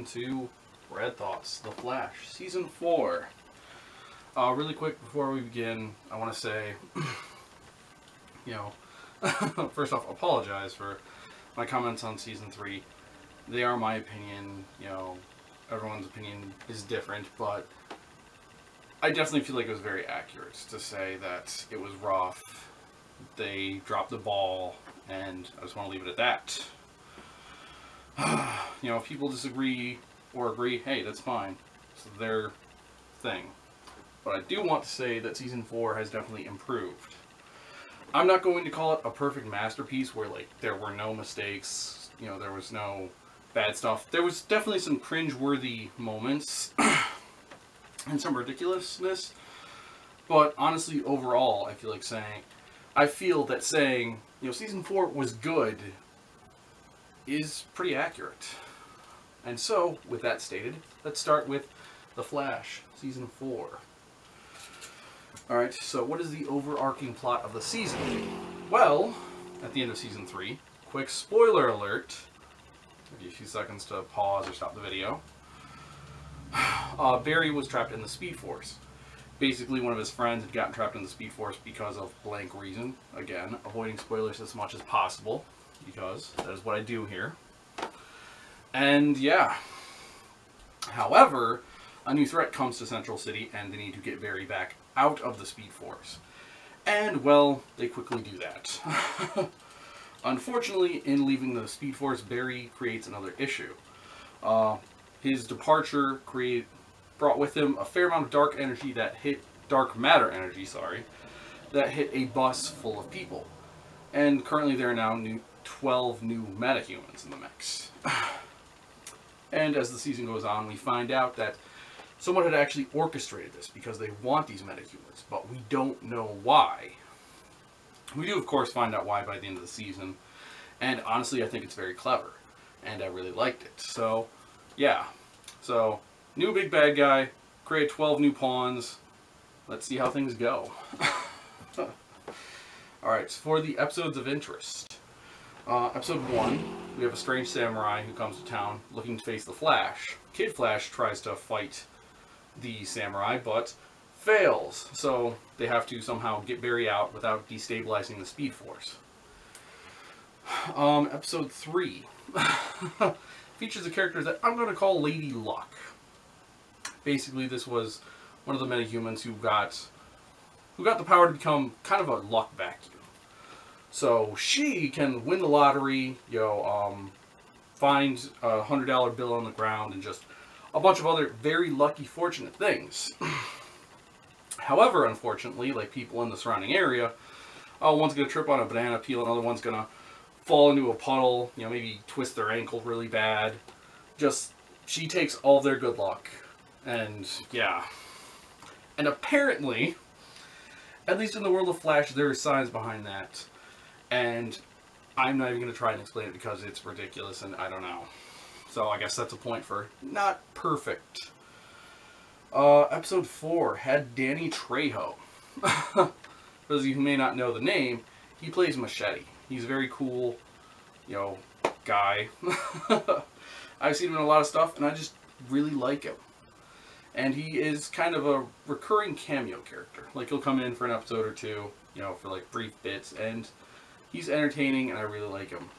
welcome to Red Thoughts, The Flash, Season 4. Really quick before we begin, I want to say, first off, apologize for my comments on Season 3. They are my opinion, everyone's opinion is different, but I definitely feel like it was very accurate to say that it was rough, they dropped the ball, and I just want to leave it at that. If people disagree or agree, hey, that's fine. It's their thing. But I do want to say that Season 4 has definitely improved. I'm not going to call it a perfect masterpiece where, there were no mistakes, there was no bad stuff. There was definitely some cringe-worthy moments and some ridiculousness. But honestly, overall, I feel that saying, Season 4 was good is pretty accurate. And so, with that stated, let's start with The Flash, Season 4. Alright, so what is the overarching plot of the season? Well, at the end of Season 3, quick spoiler alert, I'll give you a few seconds to pause or stop the video. Barry was trapped in the Speed Force. Basically, one of his friends had gotten trapped in the Speed Force because of blank reason. Again, avoiding spoilers as much as possible, because that is what I do here. And yeah. However, a new threat comes to Central City, and they need to get Barry back out of the Speed Force. And, well, they quickly do that. Unfortunately, in leaving the Speed Force, Barry creates another issue. His departure brought with him a fair amount of dark matter energy, that hit a bus full of people. And currently there are now 12 new metahumans in the mix. And as the season goes on, we find out that someone had actually orchestrated this because they want these metahumans, but we don't know why. We do, of course, find out why by the end of the season, and honestly, I think it's very clever, and I really liked it. So, yeah. So, new big bad guy, create 12 new pawns. Let's see how things go. Alright, so for the episodes of interest. Episode 1, we have a strange samurai who comes to town looking to face the Flash. Kid Flash tries to fight the samurai, but fails. So they have to somehow get Barry out without destabilizing the Speed Force. Episode 3 features a character that I'm going to call Lady Luck. Basically, this was one of the metahumans who got the power to become kind of a luck vacuum. So she can win the lottery, find a $100 bill on the ground, and just a bunch of other very lucky, fortunate things. However, unfortunately, like people in the surrounding area, one's going to trip on a banana peel, another one's going to fall into a puddle, maybe twist their ankle really bad. She takes all their good luck. And, yeah. And apparently, at least in the world of Flash, there are signs behind that. And I'm not even going to try and explain it because it's ridiculous and I don't know. So I guess that's a point for not perfect. Episode 4 had Danny Trejo. For those of you who may not know the name, he plays Machete. He's a very cool, guy. I've seen him in a lot of stuff and I just really like him. And he is kind of a recurring cameo character. He'll come in for an episode or two, for brief bits, and he's entertaining and I really like him.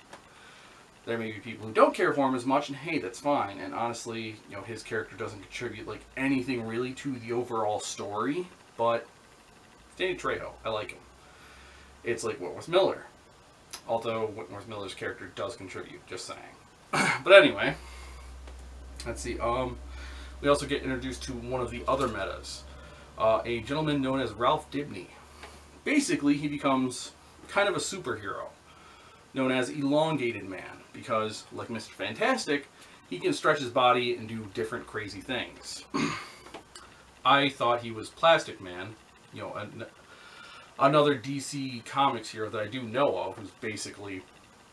There may be people who don't care for him as much, and hey, that's fine. And honestly, his character doesn't contribute anything really to the overall story, but Danny Trejo, I like him. It's like Whitworth Miller. Although Whitworth Miller's character does contribute, just saying. But anyway, let's see. We also get introduced to one of the other metas. A gentleman known as Ralph Dibny. Basically, he becomes kind of a superhero, known as Elongated Man, because, like Mr. Fantastic, he can stretch his body and do different crazy things. I thought he was Plastic Man, another DC Comics hero that I do know of, who's basically,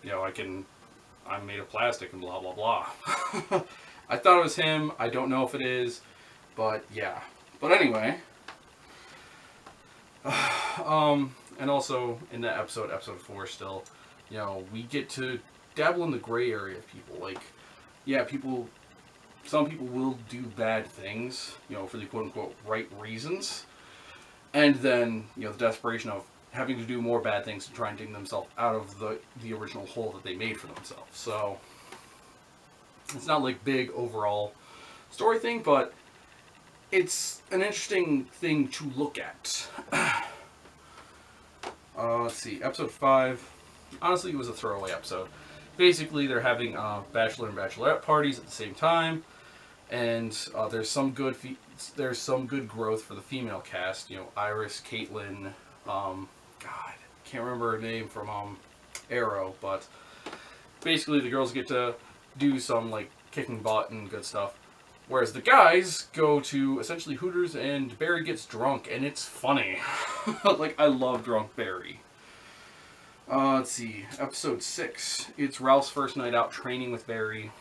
I'm made of plastic and blah, blah, blah. I thought it was him. I don't know if it is, but yeah. But anyway, and also in that episode 4 still, we get to dabble in the gray area of people. Yeah, people some people will do bad things, you know, for the quote-unquote right reasons. And then, you know, the desperation of having to do more bad things to try and dig themselves out of the original hole that they made for themselves. So, it's not like big overall story thing, but it's an interesting thing to look at. Let's see, episode 5. Honestly, it was a throwaway episode. Basically, they're having bachelor and bachelorette parties at the same time, and there's some good growth for the female cast. You know, Iris, Caitlin, God, can't remember her name from Arrow, but basically the girls get to do some like kicking butt and good stuff. Whereas the guys go to essentially Hooters and Barry gets drunk, and it's funny. Like, I love drunk Barry. Let's see, episode 6. It's Ralph's first night out training with Barry.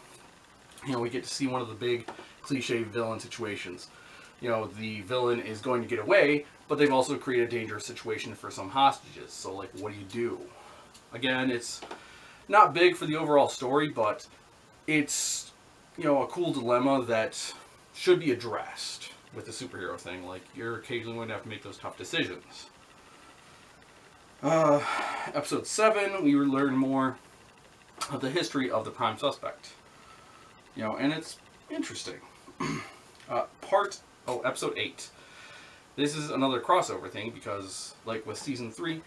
You know, we get to see one of the big cliche villain situations. You know, the villain is going to get away, but they've also created a dangerous situation for some hostages. So, like, what do you do? Again, it's not big for the overall story, but it's, you know, a cool dilemma that should be addressed with the superhero thing. Like, you're occasionally going to have to make those tough decisions. Episode 7, we learn more of the history of the prime suspect. You know, and it's interesting. Episode 8. This is another crossover thing because, like with season 3,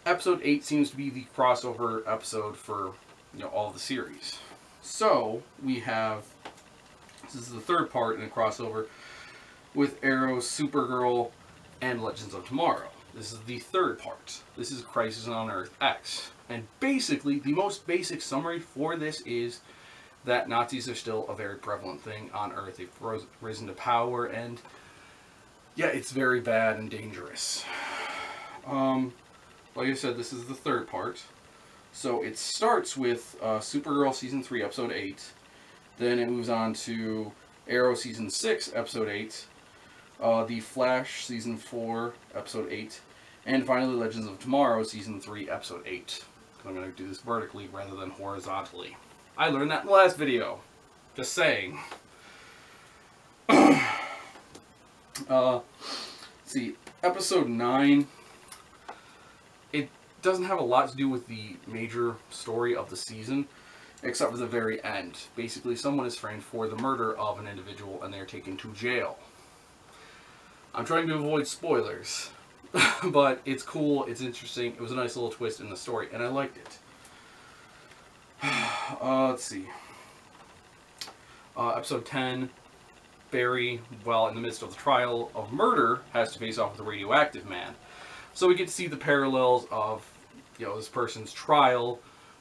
episode 8 seems to be the crossover episode for, you know, all of the series. So, we have, this is the third part in a crossover with Arrow, Supergirl, and Legends of Tomorrow. This is the third part. This is Crisis on Earth X. And basically, the most basic summary for this is that Nazis are still a very prevalent thing on Earth. They've risen to power, and yeah, it's very bad and dangerous. Like I said, this is the third part. So it starts with Supergirl Season 3, Episode 8. Then it moves on to Arrow Season 6, Episode 8. The Flash Season 4, Episode 8. And finally, Legends of Tomorrow Season 3, Episode 8. I'm going to do this vertically rather than horizontally. I learned that in the last video. Just saying. See, Episode 9. It doesn't have a lot to do with the major story of the season, except for the very end. Basically, someone is framed for the murder of an individual, and they're taken to jail. I'm trying to avoid spoilers, but it's cool, it's interesting, it was a nice little twist in the story, and I liked it. Let's see. Episode 10, Barry, while in the midst of the trial of murder, has to face off with a radioactive man. So we get to see the parallels of, you know, this person's trial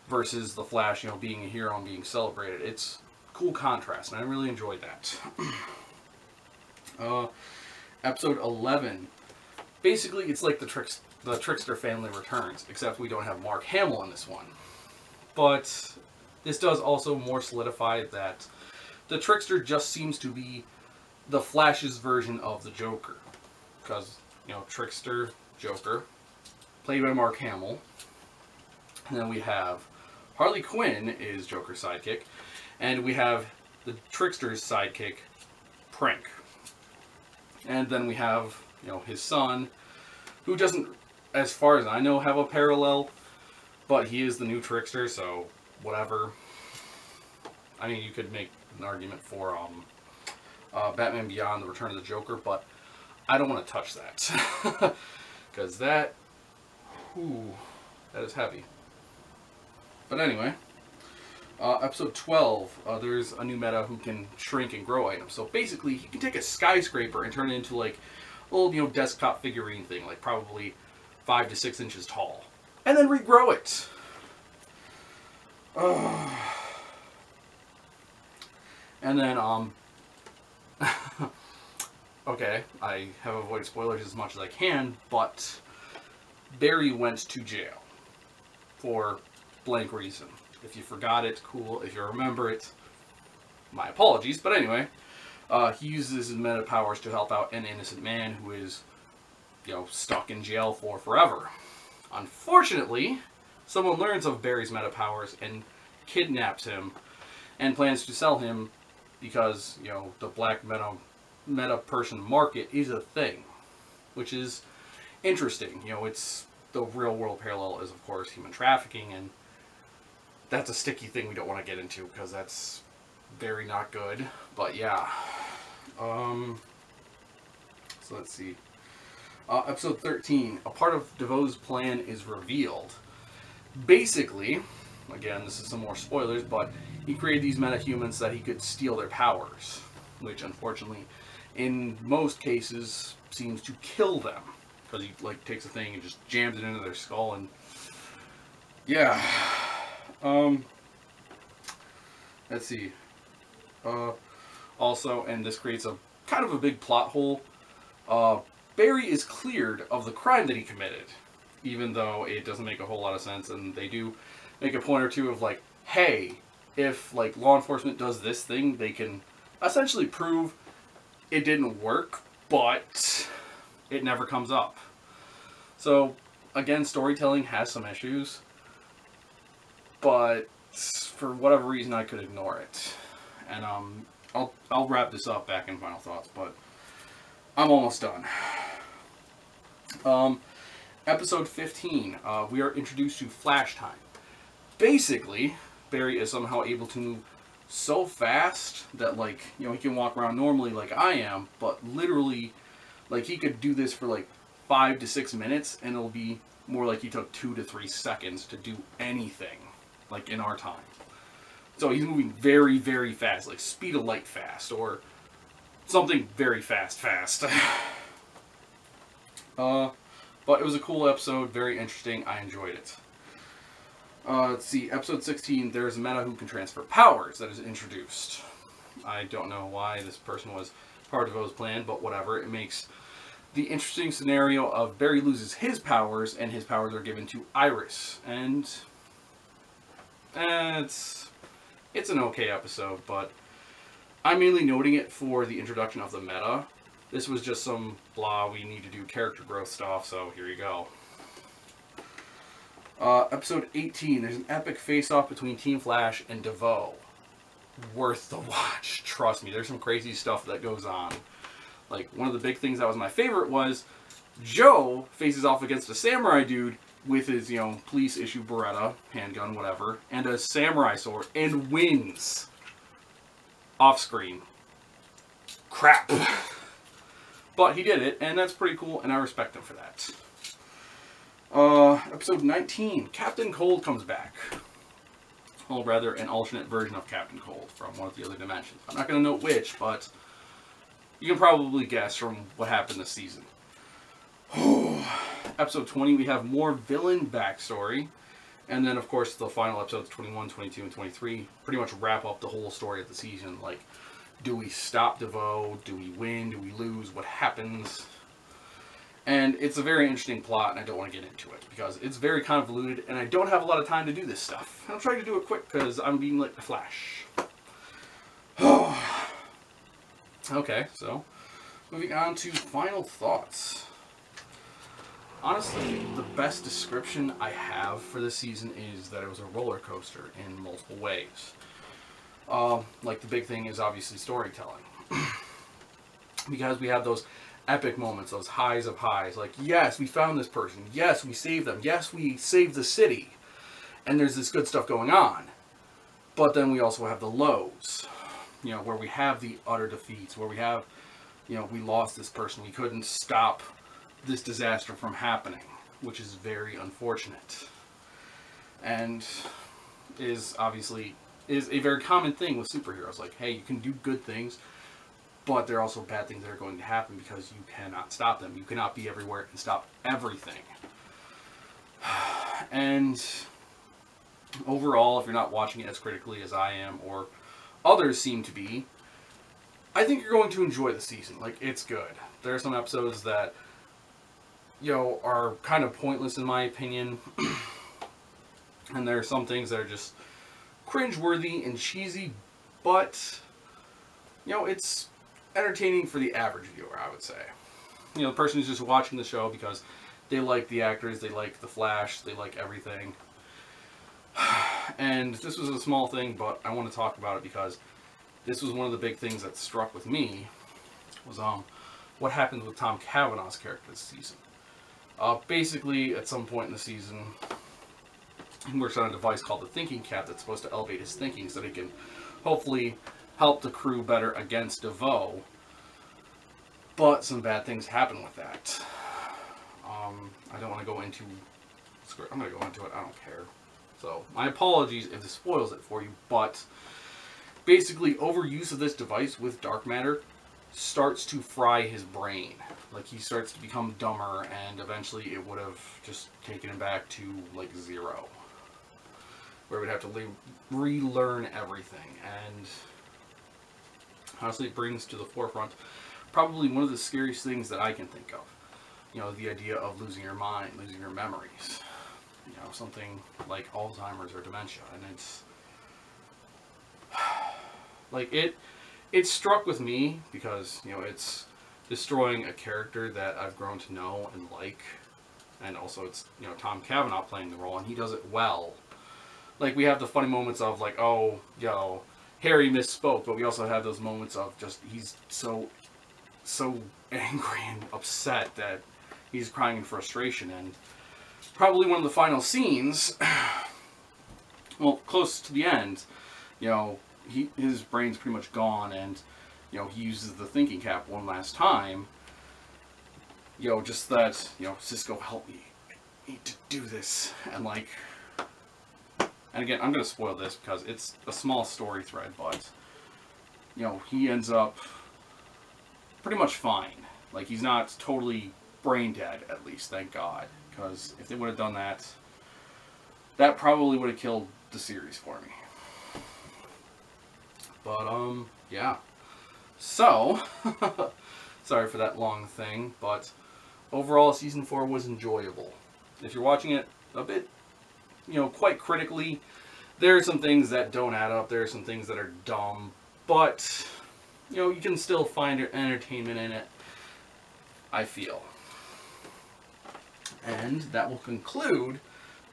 versus the Flash, you know, being a hero and being celebrated. It's cool contrast, and I really enjoyed that. Episode 11. Basically, it's like the Trickster family returns, except we don't have Mark Hamill in this one. But this does also more solidify that the Trickster just seems to be the Flash's version of the Joker. Because, you know, Trickster, Joker, played by Mark Hamill. And then we have Harley Quinn is Joker's sidekick. And we have the Trickster's sidekick, Prank. And then we have, you know, his son, who doesn't, as far as I know, have a parallel, but he is the new Trickster, so whatever. I mean, you could make an argument for Batman Beyond, The Return of the Joker, but I don't want to touch that. Because that is heavy. But anyway, episode 12, there's a new meta who can shrink and grow items. So basically, he can take a skyscraper and turn it into like a little, you know, desktop figurine thing, like probably 5 to 6 inches tall, and then regrow it. And then, okay, I have avoided spoilers as much as I can, but Barry went to jail for blank reason. If you forgot it, cool. If you remember it, my apologies. But anyway, he uses his meta powers to help out an innocent man who is, you know, stuck in jail for forever. Unfortunately, someone learns of Barry's meta powers and kidnaps him and plans to sell him because, you know, the black meta person market is a thing, which is interesting. You know, it's the real world parallel is, of course, human trafficking, and that's a sticky thing we don't want to get into because that's very not good. But yeah. So let's see. Episode 13. A part of DeVoe's plan is revealed. Basically, again, this is some more spoilers, but he created these metahumans that he could steal their powers, which unfortunately, in most cases, seems to kill them. Because he, like, takes a thing and just jams it into their skull, and yeah. Let's see. Also, and this creates a kind of a big plot hole, Barry is cleared of the crime that he committed, even though it doesn't make a whole lot of sense, and they do make a point or two of like, hey, if like law enforcement does this thing, they can essentially prove it didn't work, but it never comes up. So again, storytelling has some issues, but for whatever reason I could ignore it. And I'll wrap this up back in final thoughts, but I'm almost done. Episode 15, we are introduced to Flash Time. Basically, Barry is somehow able to move so fast that, like, you know, he can walk around normally like I am, but literally, like, he could do this for like 5 to 6 minutes, and it'll be more like he took 2 to 3 seconds to do anything, like in our time. So he's moving very, very fast, like speed of light fast, or something very fast. But it was a cool episode, very interesting, I enjoyed it. Let's see, episode 16, there's a meta who can transfer powers that is introduced. I don't know why this person was part of DeVoe's plan, but whatever. It makes the interesting scenario of Barry loses his powers, and his powers are given to Iris. And it's an okay episode, but I'm mainly noting it for the introduction of the meta. This was just some blah, we need to do character growth stuff, so here you go. Episode 18, there's an epic face-off between Team Flash and DeVoe. Worth the watch, trust me, there's some crazy stuff that goes on. Like, one of the big things that was my favorite was Joe faces off against a samurai dude with his, you know, police issue Beretta, handgun, whatever, and a samurai sword, and wins. Off screen. Crap. But he did it, and that's pretty cool, and I respect him for that. Episode 19, Captain Cold comes back. Or rather, an alternate version of Captain Cold from one of the other dimensions. I'm not going to note which, but you can probably guess from what happened this season. Episode 20, we have more villain backstory. And then, of course, the final episodes, 21, 22, and 23, pretty much wrap up the whole story of the season. Like, do we stop DeVoe? Do we win? Do we lose? What happens? And it's a very interesting plot, and I don't want to get into it, because it's very convoluted, and I don't have a lot of time to do this stuff. I'm trying to do it quick, because I'm being like the Flash. Okay, so, moving on to final thoughts. Honestly, the best description I have for this season is that it was a roller coaster in multiple ways. Like, the big thing is obviously storytelling. Because we have those epic moments, those highs of highs. Like, yes, we found this person. Yes, we saved them. Yes, we saved the city. And there's this good stuff going on. But then we also have the lows. You know, where we have the utter defeats. Where we have, you know, we lost this person. We couldn't stop this disaster from happening. Which is very unfortunate. And is obviously is a very common thing with superheroes. Like, hey, you can do good things, but there are also bad things that are going to happen because you cannot stop them. You cannot be everywhere and stop everything. And overall, if you're not watching it as critically as I am, or others seem to be, I think you're going to enjoy the season. Like, it's good. There are some episodes that, you know, are kind of pointless in my opinion. And there are some things that are just cringeworthy and cheesy, but, you know, it's entertaining for the average viewer, I would say. You know, the person who's just watching the show because they like the actors, they like the Flash, they like everything. And this was a small thing, but I want to talk about it because this was one of the big things that struck with me, was what happened with Tom Cavanaugh's character this season. Basically, at some point in the season, he works on a device called the thinking cap that's supposed to elevate his thinking so that he can hopefully help the crew better against DeVoe. But some bad things happen with that. I don't want to go into... I'm going to go into it. I don't care. So, my apologies if this spoils it for you, but basically, overuse of this device with dark matter starts to fry his brain. Like, he starts to become dumber, and eventually it would have just taken him back to, like, 0. Where we'd have to relearn everything. And honestly, it brings to the forefront probably one of the scariest things that I can think of. You know, the idea of losing your mind, losing your memories. You know, something like Alzheimer's or dementia. And it's... like, it struck with me because, you know, it's destroying a character that I've grown to know and like. And also it's, you know, Tom Cavanaugh playing the role, and he does it well. Like, we have the funny moments of, like, oh, yo, Harry misspoke, but we also have those moments of just, he's so angry and upset that he's crying in frustration. And probably one of the final scenes, well, close to the end, you know, his brain's pretty much gone, and, you know, he uses the thinking cap one last time. You know, just that, you know, Cisco, help me. I need to do this. And, like, and again, I'm going to spoil this because it's a small story thread, but, you know, he ends up pretty much fine. Like, he's not totally brain dead, at least, thank God. Because if they would have done that, that probably would have killed the series for me. But, yeah. So, sorry for that long thing, but overall, Season 4 was enjoyable. If you're watching it a bit, you know, quite critically, there are some things that don't add up, there are some things that are dumb, but, you know, you can still find entertainment in it, I feel. And that will conclude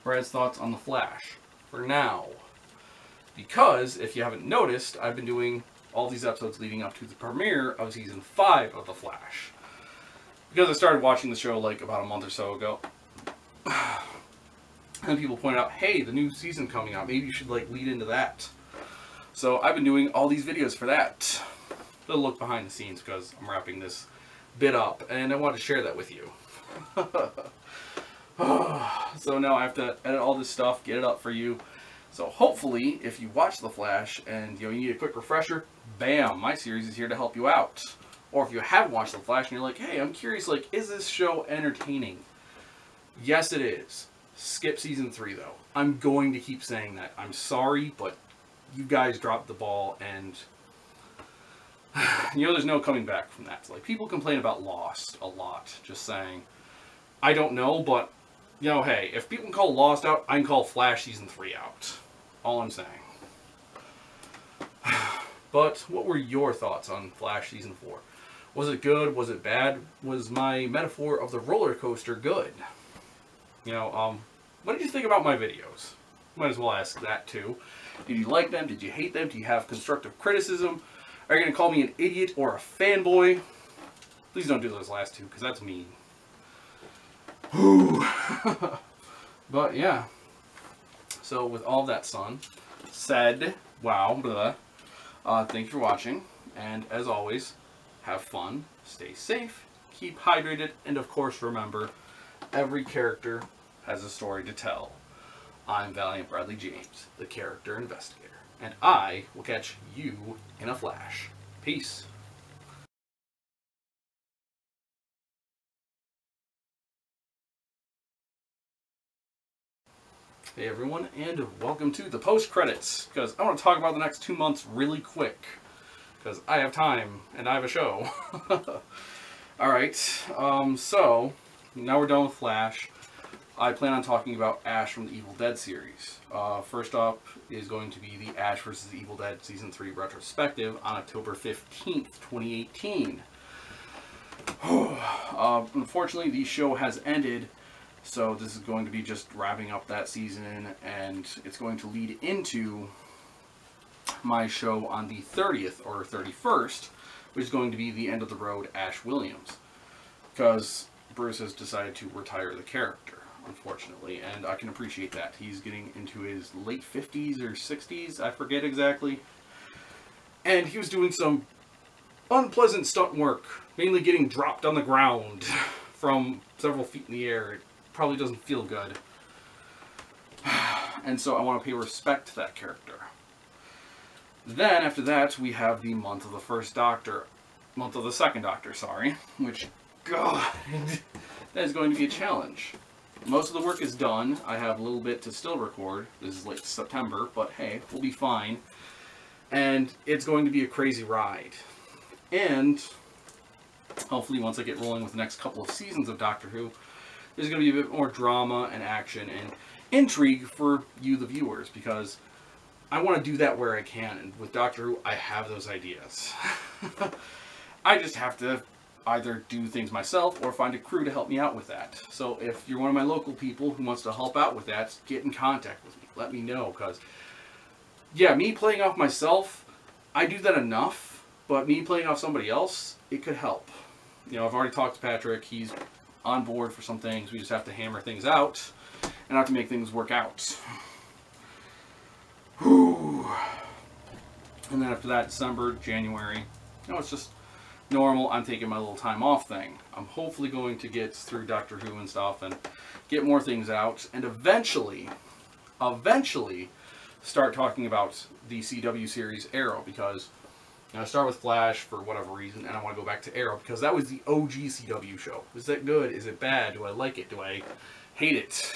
Brad's thoughts on The Flash, for now. Because, if you haven't noticed, I've been doing all these episodes leading up to the premiere of Season 5 of The Flash. Because I started watching the show, like, about a month or so ago. And people pointed out, hey, the new season coming out, maybe you should, like, lead into that. So I've been doing all these videos for that. A little look behind the scenes, because I'm wrapping this bit up, and I wanted to share that with you. So now I have to edit all this stuff, get it up for you. So hopefully, if you watch The Flash and, you know, you need a quick refresher, bam, my series is here to help you out. Or if you haven't watched The Flash and you're like, hey, I'm curious, like, is this show entertaining? Yes, it is. Skip Season 3, though. I'm going to keep saying that. I'm sorry, but you guys dropped the ball, and, you know, there's no coming back from that. Like, people complain about Lost a lot, just saying, I don't know, but, you know, hey, if people can call Lost out, I can call Flash Season 3 out. All I'm saying. But what were your thoughts on Flash Season 4? Was it good? Was it bad? Was my metaphor of the roller coaster good? You know, what did you think about my videos? Might as well ask that too. Did you like them? Did you hate them? Do you have constructive criticism? Are you going to call me an idiot or a fanboy? Please don't do those last two, because that's mean. But yeah. So with all that said, wow, blah, thank you for watching, and as always, have fun, stay safe, keep hydrated, and of course remember, every character has a story to tell. I'm Valiant Bradley James, the character investigator, and I will catch you in a flash. Peace. Hey everyone, and welcome to the post-credits, because I want to talk about the next 2 months really quick, because I have time, and I have a show. Alright, so, now we're done with Flash. I plan on talking about Ash from the Evil Dead series. First up is going to be the Ash vs. the Evil Dead Season 3 retrospective on October 15th, 2018. Unfortunately, the show has ended, so this is going to be just wrapping up that season, and it's going to lead into my show on the 30th or 31st, which is going to be the end of the road Ash Williams. Because Bruce has decided to retire the character, unfortunately, and I can appreciate that. He's getting into his late 50s or 60s, I forget exactly. And he was doing some unpleasant stunt work, mainly getting dropped on the ground from several feet in the air. It probably doesn't feel good. And so I want to pay respect to that character. Then, after that, we have the month of the second Doctor, sorry, which, God, that is going to be a challenge. Most of the work is done. I have a little bit to still record. This is late September, but hey, we'll be fine. And it's going to be a crazy ride. And hopefully once I get rolling with the next couple of seasons of Doctor Who, there's going to be a bit more drama and action and intrigue for you, the viewers, because I want to do that where I can. And with Doctor Who, I have those ideas. I just have to either do things myself or find a crew to help me out with that. So if you're one of my local people who wants to help out with that, get in contact with me. Let me know, because yeah, me playing off myself, I do that enough, but me playing off somebody else, it could help. You know, I've already talked to Patrick. He's on board for some things. We just have to hammer things out and have to make things work out. Whew. And then after that, December, January, you know, it's just normal. I'm taking my little time off thing. I'm hopefully going to get through Doctor Who and stuff and get more things out, and eventually start talking about the CW series Arrow, because you know, I start with Flash for whatever reason, and I want to go back to Arrow because that was the OG CW show. Is that good? Is it bad? Do I like it? Do I hate it?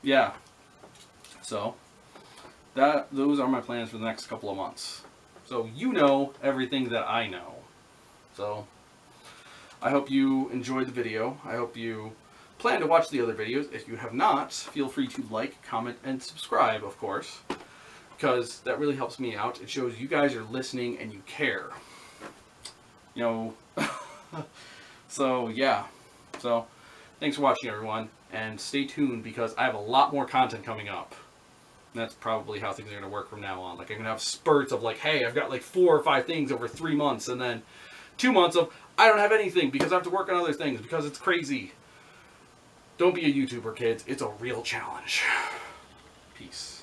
Yeah. So those are my plans for the next couple of months. So you know everything that I know. So I hope you enjoyed the video. I hope you plan to watch the other videos. If you have not, feel free to like, comment, and subscribe, of course, because that really helps me out. It shows you guys are listening and you care. You know, so yeah. So thanks for watching, everyone, and stay tuned because I have a lot more content coming up. And that's probably how things are going to work from now on. Like, I'm going to have spurts of like, hey, I've got like 4 or 5 things over 3 months, and then 2 months of I don't have anything because I have to work on other things because it's crazy. Don't be a YouTuber, kids. It's a real challenge. Peace.